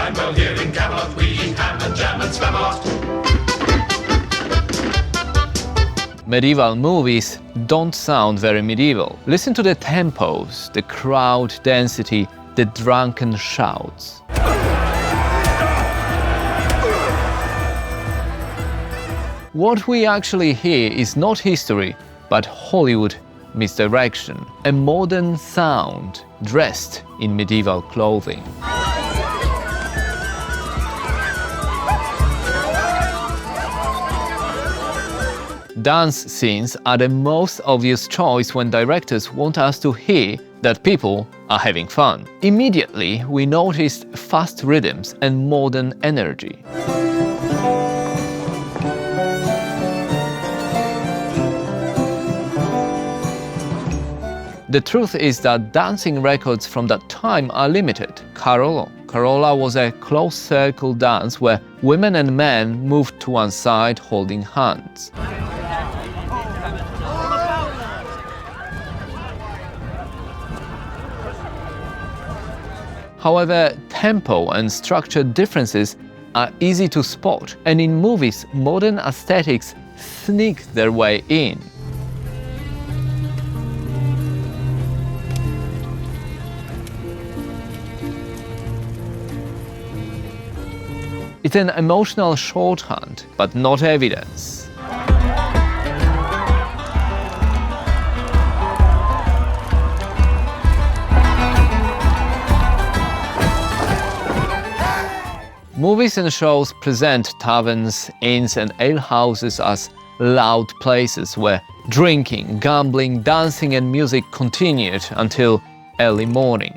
time, well here in Camelot we eat ham and jam and spamot. Medieval movies don't sound very medieval. Listen to the tempos, the crowd density, the drunken shouts. What we actually hear is not history, but Hollywood misdirection. A modern sound dressed in medieval clothing. Dance scenes are the most obvious choice when directors want us to hear that people are having fun. Immediately, we noticed fast rhythms and modern energy. The truth is that dancing records from that time are limited. Carola was a close-circle dance where women and men moved to one side holding hands. However, tempo and structure differences are easy to spot, and in movies, modern aesthetics sneak their way in. It's an emotional shorthand, but not evidence. Movies and shows present taverns, inns and alehouses as loud places where drinking, gambling, dancing and music continued until early morning.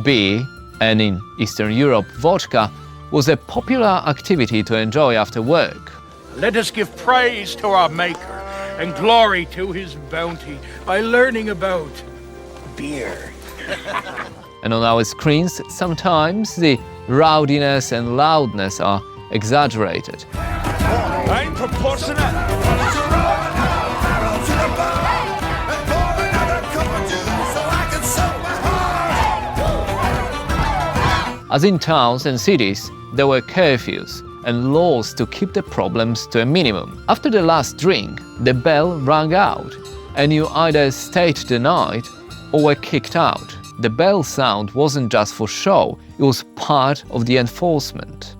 Beer, and in Eastern Europe, vodka, was a popular activity to enjoy after work. Let us give praise to our Maker and glory to his bounty by learning about beer. And on our screens, sometimes the rowdiness and loudness are exaggerated. I'm proportionate. As in towns and cities, there were curfews and laws to keep the problems to a minimum. After the last drink, the bell rang out, and you either stayed the night or were kicked out. The bell sound wasn't just for show, it was part of the enforcement.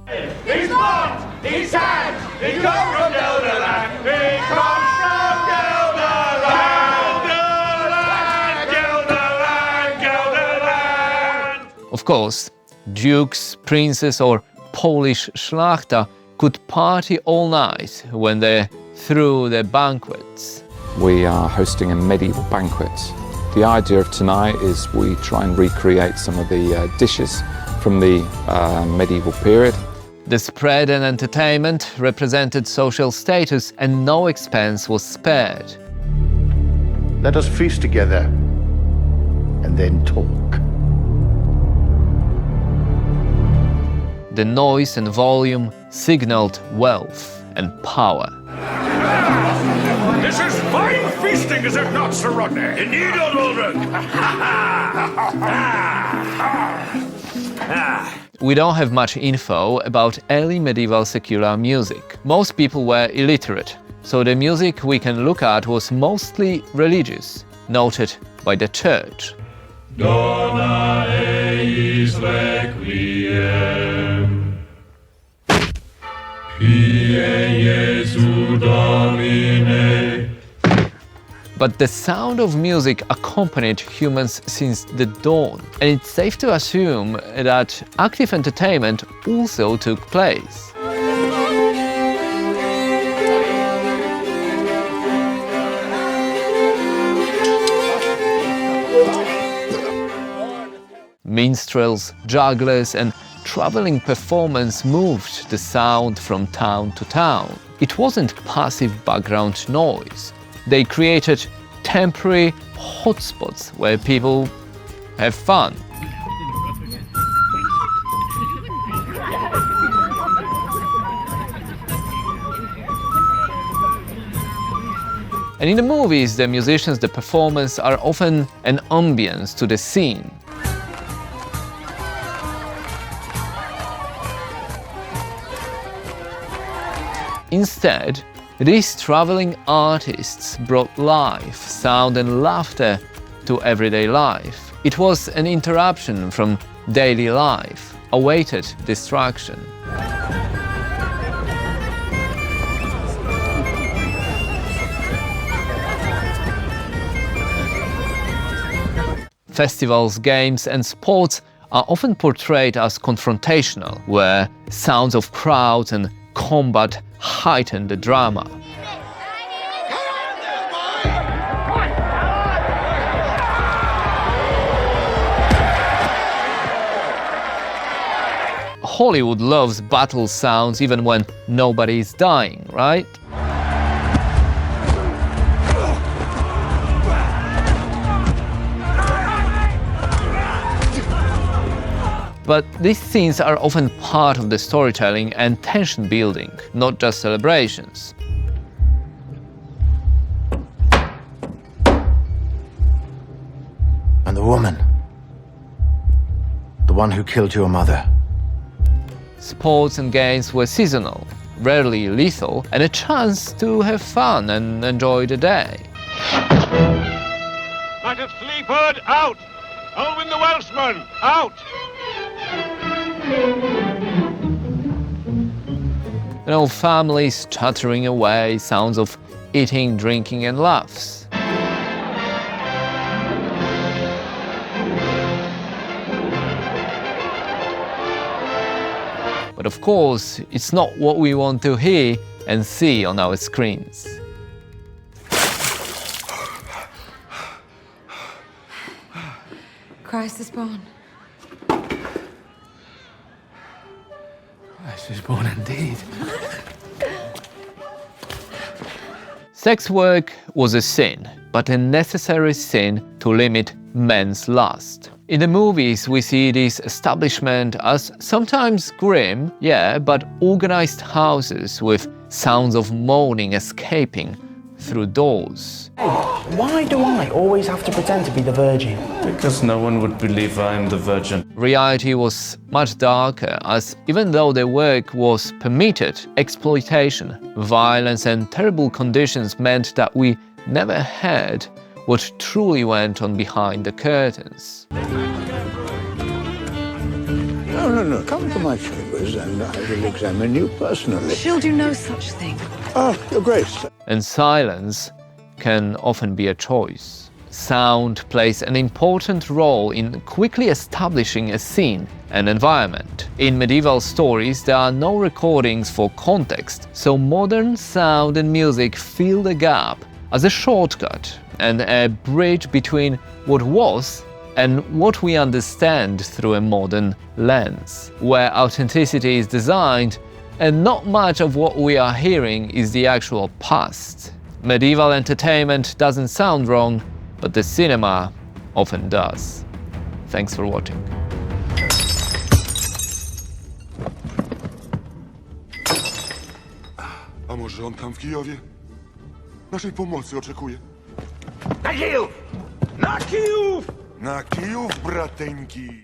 He's blocked! He's sad! He comes from Gelderland! He comes from Gelderland! Gelderland! Of course, dukes, princes or Polish szlachta could party all night when they threw their banquets. We are hosting a medieval banquet. The idea of tonight is we try and recreate some of the dishes from the medieval period. The spread and entertainment represented social status and no expense was spared. Let us feast together and then talk. The noise and volume signaled wealth and power. This is fine feasting, is it not, Sir Rodney? Indeed, old Ulrich! We don't have much info about early medieval secular music. Most people were illiterate, so the music we can look at was mostly religious, noted by the church. Dona eis requiem, Pie Jesu Domine. But the sound of music accompanied humans since the dawn, and it's safe to assume that active entertainment also took place. Minstrels, jugglers and traveling performers moved the sound from town to town. It wasn't passive background noise. They created temporary hotspots where people have fun. And in the movies, the musicians, the performers are often an ambience to the scene. Instead, these traveling artists brought life, sound and laughter to everyday life. It was an interruption from daily life, awaited distraction. Festivals, games and sports are often portrayed as confrontational, where sounds of crowds and combat heighten the drama. Hollywood loves battle sounds even when nobody is dying, right? But these scenes are often part of the storytelling and tension building, not just celebrations. And the woman, the one who killed your mother. Sports and games were seasonal, rarely lethal, and a chance to have fun and enjoy the day. Knight of Sleaford, out! Olwyn the Welshman, out! You know, families chattering away, sounds of eating, drinking and laughs. But of course, it's not what we want to hear and see on our screens. Christ is born. Christ is born indeed. Sex work was a sin, but a necessary sin to limit men's lust. In the movies, we see this establishment as sometimes grim, yeah, but organized houses with sounds of moaning escaping through doors. Why do I always have to pretend to be the virgin? Because no one would believe I'm the virgin. Reality was much darker, as even though the work was permitted, exploitation, violence and terrible conditions meant that we never heard what truly went on behind the curtains. No. Come to my chambers and I will examine you personally. She'll do no such thing. Ah, Your Grace. And silence can often be a choice. Sound plays an important role in quickly establishing a scene and environment. In medieval stories, there are no recordings for context, so modern sound and music fill the gap as a shortcut and a bridge between what was and what we understand through a modern lens, where authenticity is designed and not much of what we are hearing is the actual past. Medieval entertainment doesn't sound wrong, but the cinema often does. Thanks for watching. A może on tam w Kijowie? Naszej pomocy oczekuje. Na Kijów! Na Kijów! Na Kijów, brateńki!